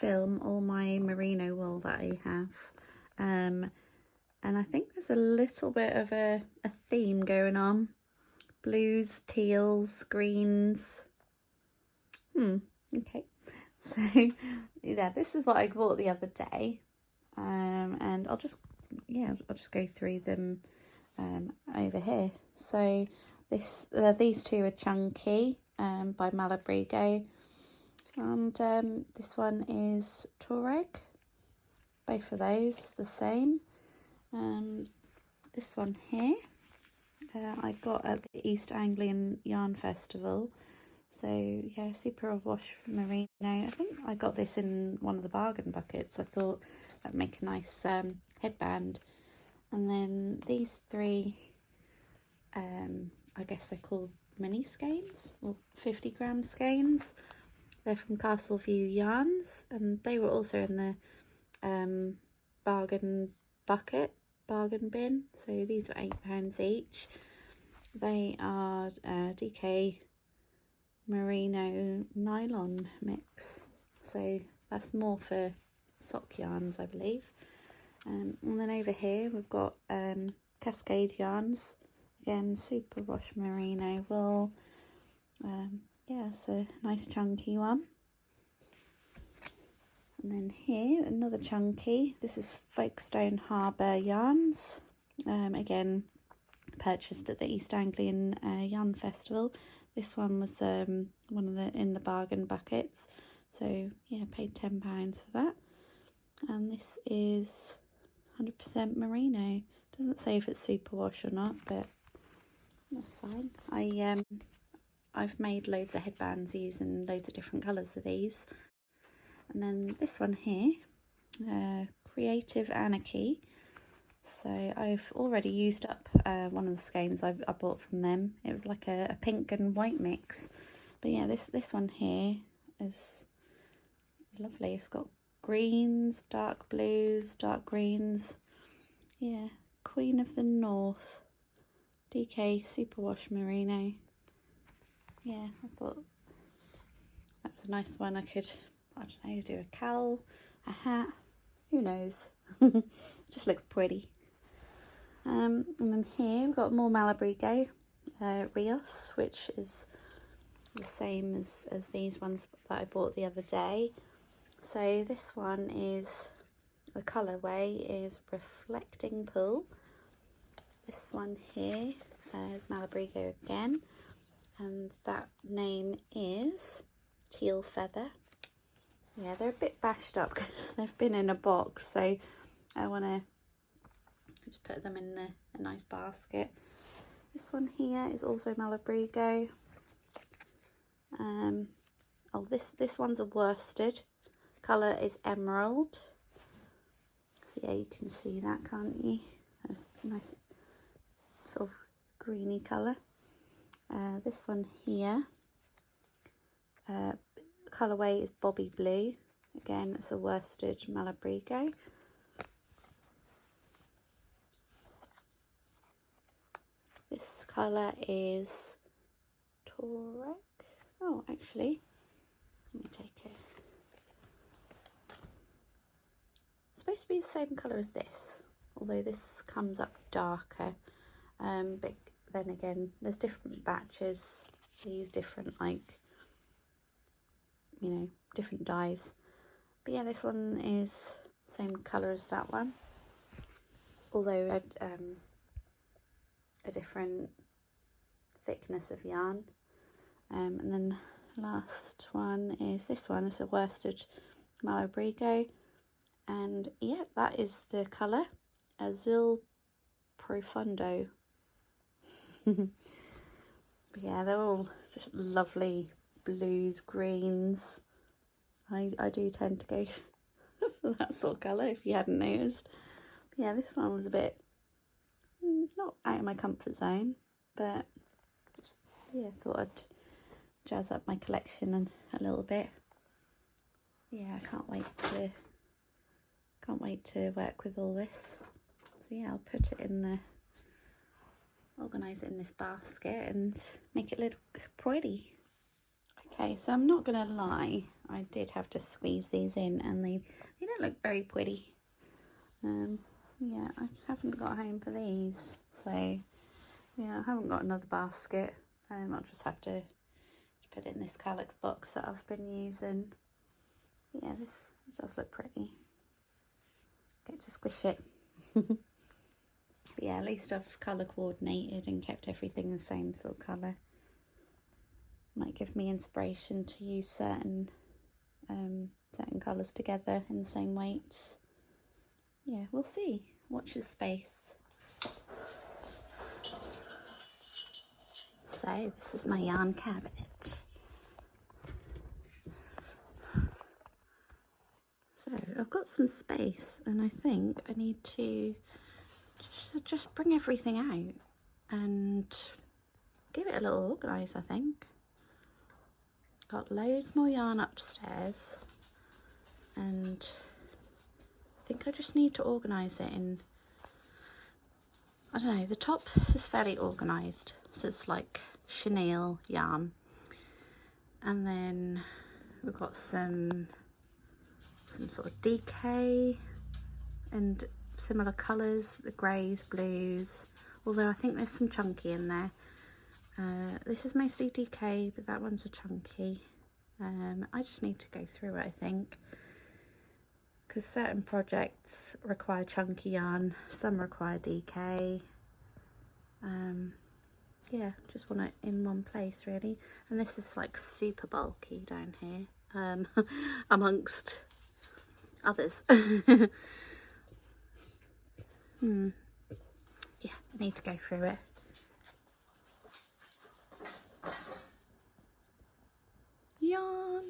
film all my merino wool that I have, and I think there's a little bit of a theme going on. Blues, teals, greens. Okay, so yeah, this is what I bought the other day, and I'll just go through them over here. So these two are Chunky by Malabrigo, and this one is Tuareg. Both of those the same. This one here I got at the East Anglian Yarn Festival. So yeah, super wash merino. I think I got this in one of the bargain buckets. I thought that'd make a nice headband. And then these three, I guess they're called mini skeins or 50-gram skeins. They're from Castleview Yarns, and they were also in the bargain bin. So these were £8 each. They are DK merino nylon mix, so that's more for sock yarns, I believe. And then over here we've got Cascade Yarns, again super wash merino wool. Yeah, it's a nice chunky one. And then here another chunky. This is Folkestone Harbour Yarns, again purchased at the East Anglian Yarn Festival. This one was one of the in the bargain buckets, so yeah, paid £10 for that. And this is 100% merino. Doesn't say if it's superwash or not, but that's fine. I've made loads of headbands using loads of different colours of these. And then this one here, Creative Anarchy. So I've already used up one of the skeins I bought from them. It was like a pink and white mix. But yeah, this one here is lovely. It's got greens, dark blues, dark greens. Yeah, Queen of the North, DK Superwash Merino. Yeah, I thought that was a nice one. I could, I don't know, do a cowl, a hat, who knows. Just looks pretty. And then here we've got more Malabrigo Rios, which is the same as these ones that I bought the other day. So this one is, the colourway is Reflecting Pool. This one here is Malabrigo again, and that name is Teal Feather. Yeah, they're a bit bashed up because they've been in a box, so I want to just put them in a nice basket. This one here is also Malabrigo. Oh, this one's a worsted. Colour is Emerald. So yeah, you can see that, can't you? That's a nice sort of greeny colour. This one here, colourway is Bobby Blue. Again, it's a worsted Malabrigo. This colour is Tuareg. Oh, actually, let me take it. It's supposed to be the same colour as this, although this comes up darker. But then again, there's different batches. They use different, like, you know, different dyes. But yeah, this one is same colour as that one, although a different thickness of yarn. And then last one is this one. It's a worsted Malabrigo, and yeah, that is the colour Azul Profundo. But yeah, they're all just lovely blues, greens. I do tend to go for that sort of colour, if you hadn't noticed. But yeah, this one was a bit not out of my comfort zone, but just, yeah, thought I'd jazz up my collection a little bit. Yeah, I can't wait to work with all this. So yeah, I'll put it in the, organise it in this basket and make it look pretty. Okay, so I'm not gonna lie, I did have to squeeze these in, and they don't look very pretty. Yeah, I haven't got home for these, so yeah, I haven't got another basket. I'll just have to put it in this Kallax box that I've been using. But yeah, this does look pretty. Get to squish it. But yeah, at least I've colour coordinated and kept everything the same sort of colour. Might give me inspiration to use certain colours together in the same weights. Yeah, we'll see. Watch this space. So this is my yarn cabinet. So I've got some space, and I think I need to just bring everything out and give it a little organise, I think. Got loads more yarn upstairs, and I think I just need to organise it in, I don't know, the top is fairly organised, so it's like chenille yarn, and then we've got some sort of DK and similar colours, the greys, blues, although I think there's some chunky in there. This is mostly DK, but that one's a chunky. I just need to go through it, I think, because certain projects require chunky yarn, some require DK. Yeah, just want it in one place really. And this is like super bulky down here, amongst others. Yeah, I need to go through it. Yarn.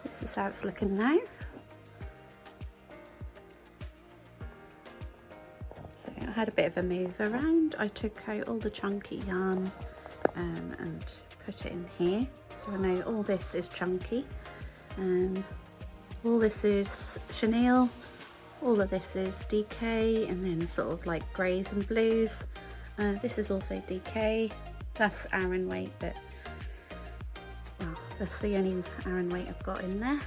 This is how it's looking now. So I had a bit of a move around. I took out all the chunky yarn and put it in here. So I know all this is chunky. All this is chenille. All of this is DK, and then sort of like greys and blues. This is also DK. That's Aran weight, but well, that's the only Aran weight I've got in there.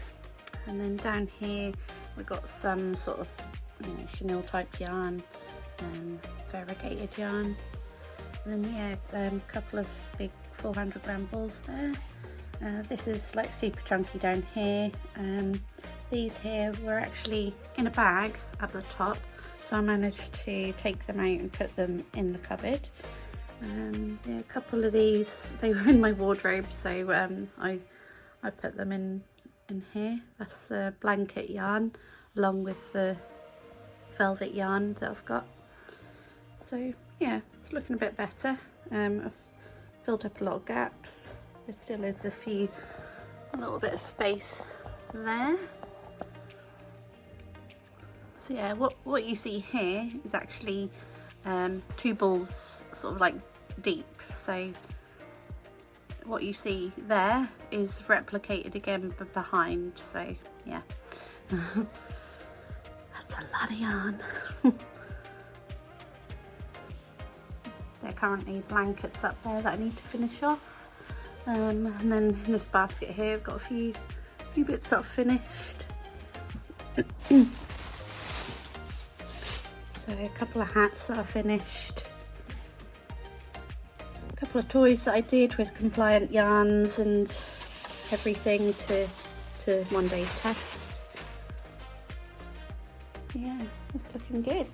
And then down here we've got some sort of, you know, chenille type yarn, variegated yarn. And then yeah, a couple of big 400 gram balls there. This is like super chunky down here. These here were actually in a bag at the top, so I managed to take them out and put them in the cupboard. Yeah, a couple of these, they were in my wardrobe, so I put them in here. That's blanket yarn along with the velvet yarn that I've got. So yeah, it's looking a bit better. I've filled up a lot of gaps. There still is a little bit of space there. So yeah, what you see here is actually 2 balls sort of like deep, so what you see there is replicated again behind, so yeah. That's a lot of yarn. There are currently blankets up there that I need to finish off, and then in this basket here I've got a few bits that I've finished. So a couple of hats that I finished, a couple of toys that I did with compliant yarns and everything to one day test. Yeah, it's looking good.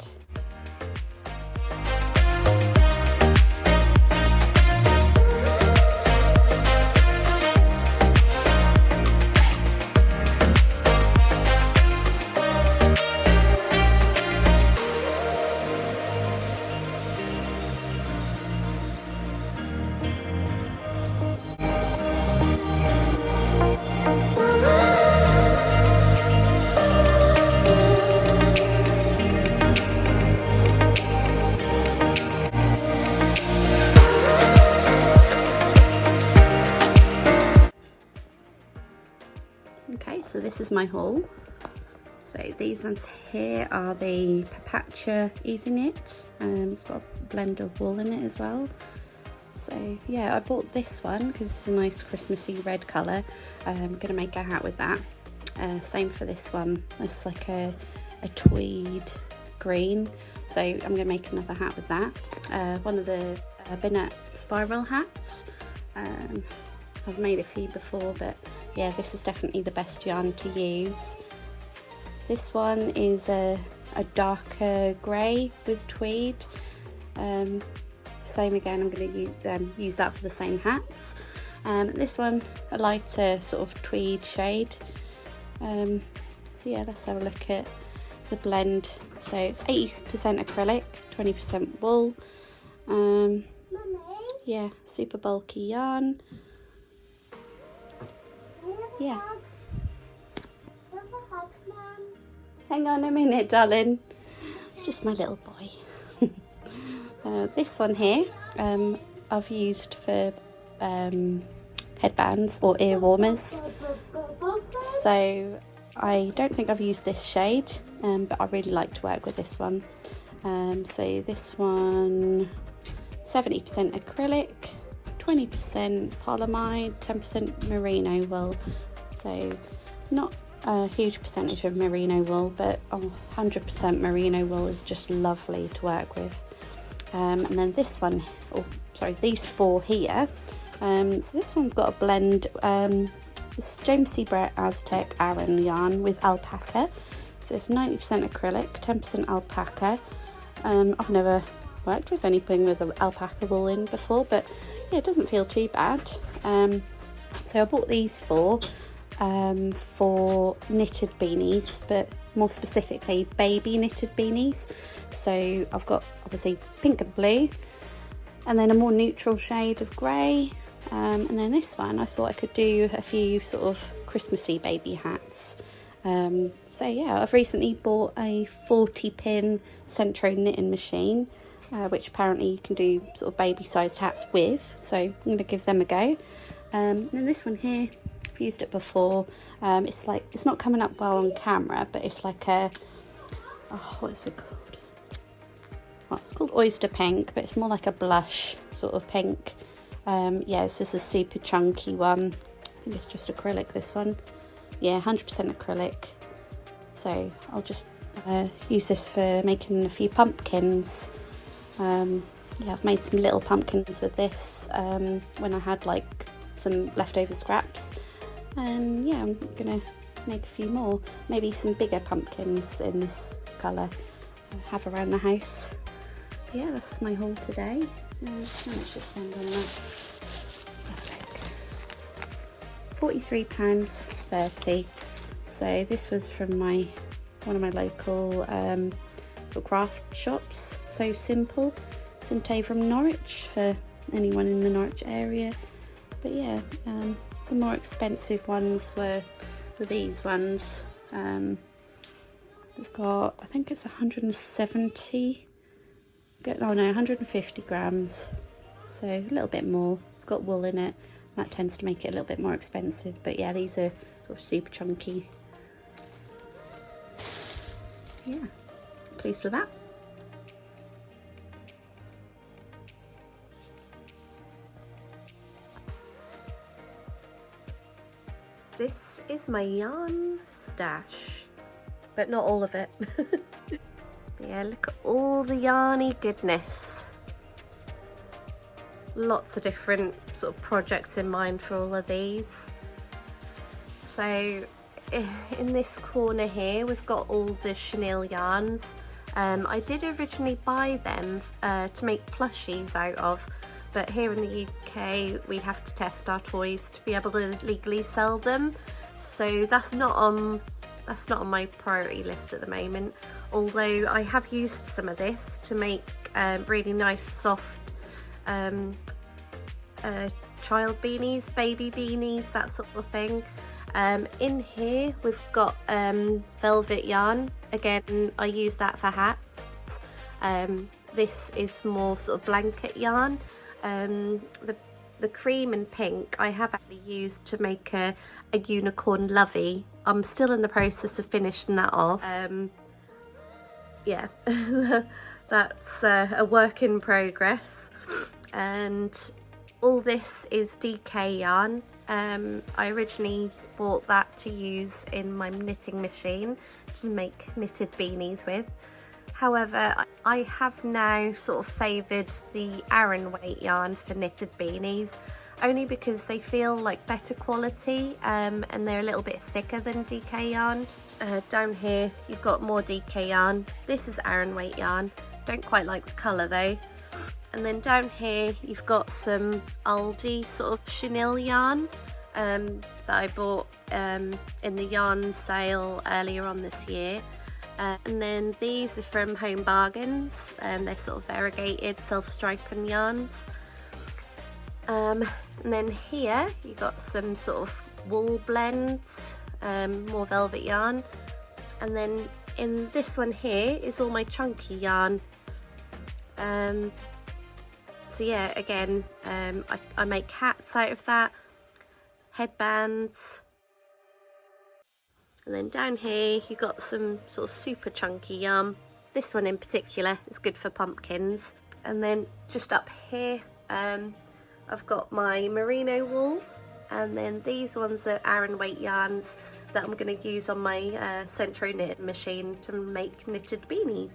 Okay, so this is my haul. So these ones here are the Perpetua Easy Knit. It's got a blend of wool in it as well. So yeah, I bought this one because it's a nice Christmassy red colour. I'm going to make a hat with that. Same for this one. It's like a tweed green. So I'm going to make another hat with that. One of the Binet spiral hats. I've made a few before, but yeah, this is definitely the best yarn to use. This one is a darker grey with tweed. Same again, I'm going to use that for the same hats. This one, a lighter sort of tweed shade. So yeah, let's have a look at the blend. So it's 80% acrylic, 20% wool. Yeah, super bulky yarn. Yeah. Hang on a minute, darling. It's just my little boy. This one here, I've used for headbands or ear warmers. So I don't think I've used this shade, but I really like to work with this one. So this one, 70% acrylic, 20% polyamide, 10% merino wool. So not a huge percentage of merino wool, but 100% merino wool is just lovely to work with. And then this one, these 4 here. So this one's got a blend. This James C. Brett Aztec Aran yarn with alpaca. So it's 90% acrylic, 10% alpaca. I've never worked with anything with alpaca wool in before, but yeah, it doesn't feel too bad. So I bought these for knitted beanies, but more specifically baby knitted beanies. So I've got obviously pink and blue, and then a more neutral shade of grey, and then this one I thought I could do a few sort of Christmassy baby hats. So yeah, I've recently bought a 40-pin Centro knitting machine, which apparently you can do sort of baby sized hats with, so I'm going to give them a go. And then this one here, I've used it before. It's like, it's not coming up well on camera, but it's like a, what is it called? Oh, it's called Oyster Pink, but it's more like a blush sort of pink. Yeah, this is a super chunky one. I think it's just acrylic, this one. Yeah, 100% acrylic. So I'll just use this for making a few pumpkins. Yeah, I've made some little pumpkins with this when I had like some leftover scraps, and yeah, I'm gonna make a few more, maybe some bigger pumpkins in this colour have around the house. But yeah, that's my haul today. How much to spend on that? £43.30. So this was from one of my local sort of craft shops. So Simple, Sinte from Norwich, for anyone in the Norwich area. But yeah, the more expensive ones were these ones. We've got, I think it's 170 Oh no, 150 grams, so a little bit more. It's got wool in it, that tends to make it a little bit more expensive, but yeah, these are sort of super chunky. Yeah, pleased with that. This is my yarn stash, but not all of it. But yeah, look at all the yarny goodness. Lots of different sort of projects in mind for all of these. So in this corner here, we've got all the chenille yarns. I did originally buy them to make plushies out of, but here in the UK we have to test our toys to be able to legally sell them. So that's not on my priority list at the moment. Although I have used some of this to make really nice soft child beanies, baby beanies, that sort of thing. In here we've got velvet yarn. Again, I use that for hats. This is more sort of blanket yarn. The cream and pink I have actually used to make a unicorn lovey. I'm still in the process of finishing that off. Yeah, that's a work in progress. And all this is DK yarn. I originally bought that to use in my knitting machine to make knitted beanies with. However, I have now sort of favoured the Aran weight yarn for knitted beanies, only because they feel like better quality and they're a little bit thicker than DK yarn. Down here you've got more DK yarn. This is Aran weight yarn. Don't quite like the colour though. And then down here you've got some Aldi sort of chenille yarn that I bought in the yarn sale earlier on this year. And then these are from Home Bargains, and they're sort of variegated self-striping yarns. And then here you got some sort of wool blends, more velvet yarn. And then in this one here is all my chunky yarn. So yeah, again, I make hats out of that, headbands. And then down here you got some sort of super chunky yarn. This one in particular is good for pumpkins. And then just up here I've got my merino wool, and then these ones are Aran weight yarns that I'm going to use on my Centro knit machine to make knitted beanies.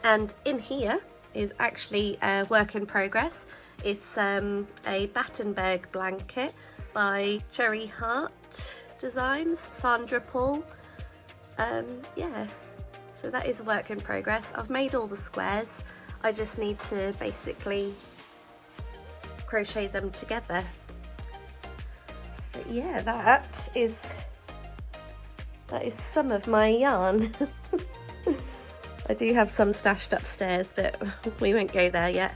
And in here is actually a work in progress. It's a Battenberg blanket by Cherry Heart Designs, Sandra Paul. Yeah, so that is a work in progress. I've made all the squares. I just need to basically crochet them together. But yeah, that is some of my yarn. I do have some stashed upstairs, but we won't go there yet.